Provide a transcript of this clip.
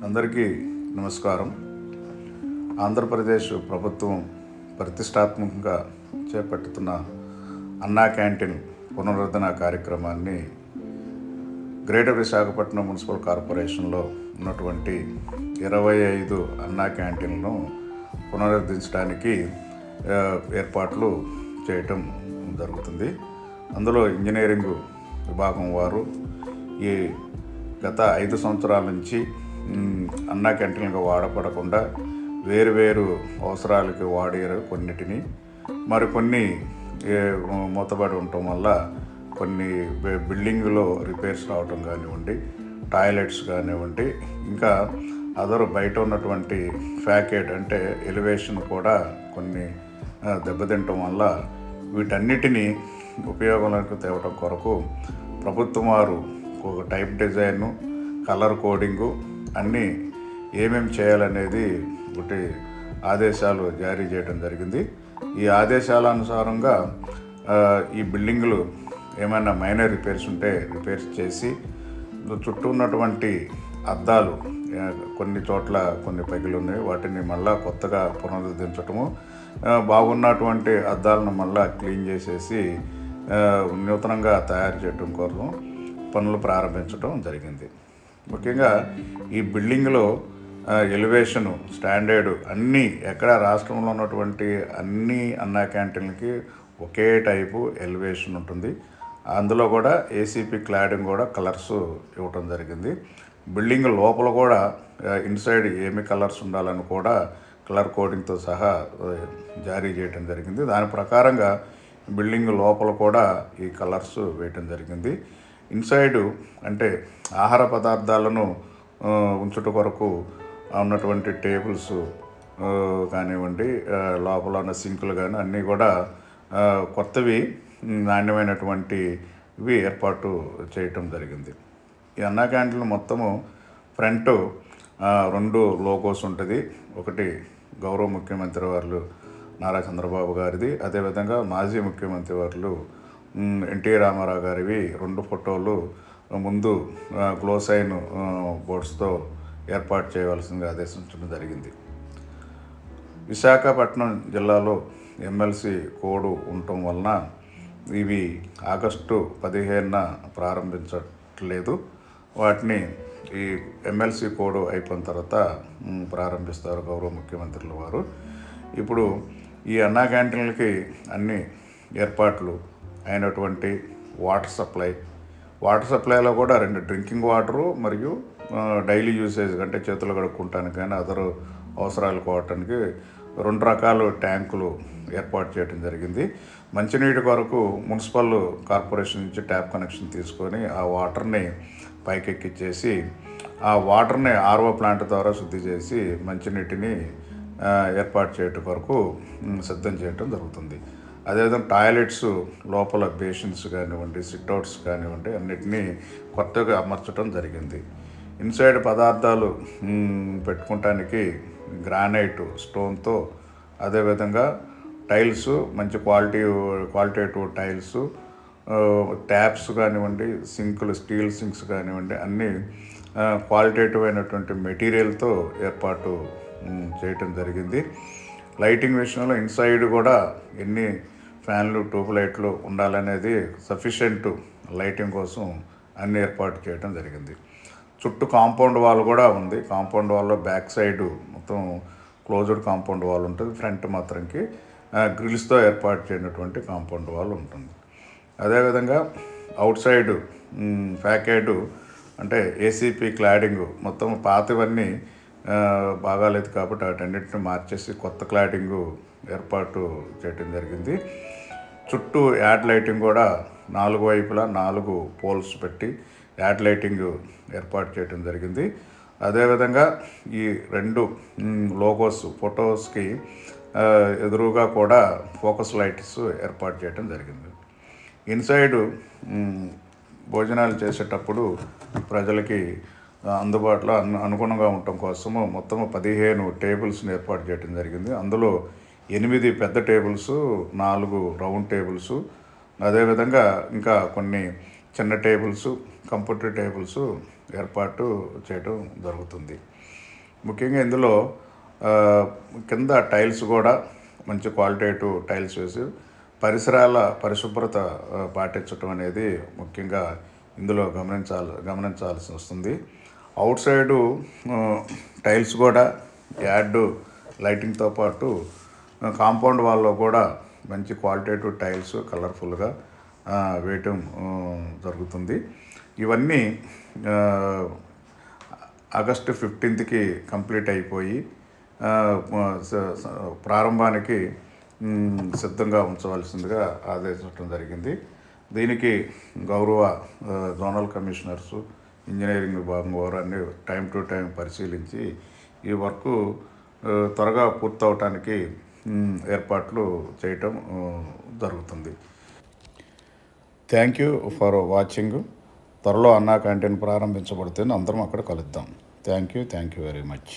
అందరికీ నమస్కారం. ఆంధ్రప్రదేశ్ ప్రభుత్వం ప్రతిష్టాత్మకంగా చేపట్టుతున్న అన్నా క్యాంటీన్ పునరుద్ధరణ కార్యక్రమాన్ని గ్రేటర్ విశాఖపట్నం మున్సిపల్ కార్పొరేషన్లో ఉన్నటువంటి 25 అన్నా క్యాంటీన్లను పునరుద్ధరించడానికి ఏర్పాట్లు చేయటం జరుగుతుంది. అందులో ఇంజనీరింగ్ విభాగం వారు ఈ గత 5 సంవత్సరాల నుంచి అన్నా క్యాంటీన్గా వాడపడకుండా వేరు అవసరాలకి వాడారు కొన్నిటిని. మరికొన్ని మూతబడి ఉండటం వల్ల కొన్ని బిల్డింగ్లో రిపేర్స్ రావటం కానివ్వండి, టాయిలెట్స్ కానివ్వండి, ఇంకా అదర్ బయట ఉన్నటువంటి ఫ్యాకేడ్ అంటే ఎలివేషన్ కూడా కొన్ని దెబ్బతింటం వల్ల వీటన్నిటినీ ఉపయోగంలోకి తేవటం కొరకు ప్రభుత్వం వారు ఒక టైప్ డిజైను, కలర్ కోడింగు అన్నీ ఏమేమి చేయాలనేది ఒకటి ఆదేశాలు జారీ చేయడం జరిగింది. ఈ ఆదేశాల అనుసారంగా ఈ బిల్డింగులు ఏమైనా మైనర్ రిపేర్స్ ఉంటే రిపేర్స్ చేసి చుట్టూ ఉన్నటువంటి అద్దాలు కొన్ని చోట్ల కొన్ని పగిలి ఉన్నాయి, వాటిని మళ్ళా కొత్తగా పునరుద్ధరించటము, బాగున్నటువంటి అద్దాలను మళ్ళా క్లీన్ చేసేసి నూతనంగా తయారు చేయడం కోసం పనులు ప్రారంభించడం జరిగింది. ముఖ్యంగా ఈ బిల్డింగ్లో ఎలివేషను స్టాండర్డ్ అన్నీ ఎక్కడ రాష్ట్రంలో ఉన్నటువంటి అన్ని అన్నా క్యాంటీన్లకి ఒకే టైపు ఎలివేషన్ ఉంటుంది. అందులో కూడా ఏసీపీ క్లాడింగ్ కూడా కలర్స్ ఇవ్వటం జరిగింది. బిల్డింగ్ లోపల కూడా ఇన్సైడ్ ఏమి కలర్స్ ఉండాలని కూడా కలర్ కోడింగ్తో సహా జారీ చేయడం జరిగింది. దాని ప్రకారంగా బిల్డింగ్ లోపల కూడా ఈ కలర్స్ వేయటం జరిగింది. ఇన్సైడు అంటే ఆహార పదార్థాలను ఉంచుట కొరకు ఉన్నటువంటి టేబుల్స్ కానివ్వండి, లోపల ఉన్న సింకులు కానీ అన్నీ కూడా కొత్తవి నాణ్యమైనటువంటివి ఏర్పాటు చేయటం జరిగింది. ఈ అన్నా క్యాంటీన్లు మొత్తము ఫ్రంట్ 2 లోగోస్ ఉంటుంది. ఒకటి గౌరవ ముఖ్యమంత్రి వారు నారా చంద్రబాబు గారిది, అదేవిధంగా మాజీ ముఖ్యమంత్రి వారు ఎన్టీ రామారావు గారివి 2 ఫోటోలు ముందు గ్లోసైన్ బోర్డ్స్తో ఏర్పాటు చేయవలసిందిగా ఆదేశించడం జరిగింది. విశాఖపట్నం జిల్లాలో ఎమ్మెల్సీ కోడ్ ఉండటం వలన ఇవి ఆగస్టు 15న ప్రారంభించట్లేదు. వాటిని ఈ ఎమ్మెల్సీ కోడ్ అయిపోయిన తర్వాత ప్రారంభిస్తారు గౌరవ ముఖ్యమంత్రుల వారు. ఇప్పుడు ఈ అన్నా క్యాంటీన్లకి అన్ని ఏర్పాట్లు అయినటువంటి వాటర్ సప్లైలో కూడా 2 డ్రింకింగ్ వాటరు మరియు డైలీ యూసేజ్ అంటే చేతులు కడుక్కుంటానికి కానీ అదర్ అవసరాలు కోవటానికి 2 రకాల ట్యాంకులు ఏర్పాటు చేయడం జరిగింది. మంచినీటి కొరకు మున్సిపల్ కార్పొరేషన్ నుంచి ట్యాప్ కనెక్షన్ తీసుకొని ఆ వాటర్ని పైకెక్కిచ్చేసి ఆ వాటర్ని ఆర్ఓ ప్లాంట్ ద్వారా శుద్ధి చేసి మంచినీటిని ఏర్పాటు చేయటం కొరకు సిద్ధం చేయటం జరుగుతుంది. అదేవిధంగా టాయిలెట్స్ లోపల బేసిన్స్ కానివ్వండి, సిట్అవుట్స్ కానివ్వండి అన్నిటినీ కొత్తగా అమర్చడం జరిగింది. ఇన్సైడ్ పదార్థాలు పెట్టుకోవటానికి గ్రానైట్ స్టోన్తో, అదేవిధంగా టైల్స్ మంచి క్వాలిటేటివ్ టైల్స్, ట్యాప్స్ కానివ్వండి, సింకులు స్టీల్ సింక్స్ కానివ్వండి అన్నీ క్వాలిటేటివ్ అయినటువంటి మెటీరియల్తో ఏర్పాటు చేయటం జరిగింది. లైటింగ్ విషయంలో ఇన్సైడ్ కూడా ఎన్ని ఫ్యాన్లు, ట్యూబ్ లైట్లు ఉండాలనేది సఫిషియెంట్ లైటింగ్ కోసం అన్ని ఏర్పాటు చేయడం జరిగింది. చుట్టూ కాంపౌండ్ వాల్ కూడా ఉంది. కాంపౌండ్ వాల్లో బ్యాక్ సైడ్ మొత్తం క్లోజ్డ్ కాంపౌండ్ వాల్ ఉంటుంది. ఫ్రంట్ మాత్రంకి గ్రిల్స్తో ఏర్పాటు చేయనటువంటి కాంపౌండ్ వాల్ ఉంటుంది. అదేవిధంగా అవుట్ సైడ్ ఫ్యాకేడ్ అంటే ఏసీపీ క్లాడింగ్ మొత్తం పాతవన్నీ బాగాలేదు కాబట్టి వాటన్నిటిని మార్చేసి కొత్త క్లాడింగు ఏర్పాటు చేయడం జరిగింది. చుట్టూ యాడ్ లైటింగ్ కూడా 4 వైపులా 4 పోల్స్ పెట్టి యాడ్ లైటింగ్ ఏర్పాటు చేయడం జరిగింది. అదేవిధంగా ఈ 2 లోగోస్ ఫొటోస్కి ఎదురుగా కూడా ఫోకస్ లైట్స్ ఏర్పాటు చేయడం జరిగింది. ఇన్సైడ్ భోజనాలు చేసేటప్పుడు ప్రజలకి అందుబాటులో అనుగుణంగా ఉండటం కోసము మొత్తం 15 టేబుల్స్ని ఏర్పాటు చేయడం జరిగింది. అందులో 8 పెద్ద టేబుల్స్, 4 రౌండ్ టేబుల్స్, అదేవిధంగా ఇంకా కొన్ని చిన్న టేబుల్స్, కంప్యూటర్ టేబుల్స్ ఏర్పాటు చేయడం జరుగుతుంది. ముఖ్యంగా ఇందులో కింద టైల్స్ కూడా మంచి క్వాలిటేటివ్ టైల్స్ వేసి పరిసరాల పరిశుభ్రత పాటించడం అనేది ముఖ్యంగా ఇందులో గమనించాల్సి వస్తుంది. అవుట్ సైడు టైల్స్ కూడా యాడ్ లైటింగ్తో పాటు కాంపౌండ్ వాల్లో కూడా మంచి క్వాలిటేటివ్ టైల్స్ కలర్ఫుల్గా వేయటం జరుగుతుంది. ఇవన్నీ ఆగస్టు 15కి కంప్లీట్ అయిపోయి ప్రారంభానికి సిద్ధంగా ఉంచవలసిందిగా ఆదేశించడం జరిగింది. దీనికి గౌరవ జోనల్ కమిషనర్సు, ఇంజనీరింగ్ విభాగం వారు అన్ని టైం టు టైం పరిశీలించి ఈ వర్క్ త్వరగా పూర్తవటానికి ఏర్పాట్లు చేయటం జరుగుతుంది. Thank you for watching. త్వరలో అన్నా క్యాంటీన్ ప్రారంభించబడుతుంది. అందరం అక్కడ కలుద్దాం. Thank you very much.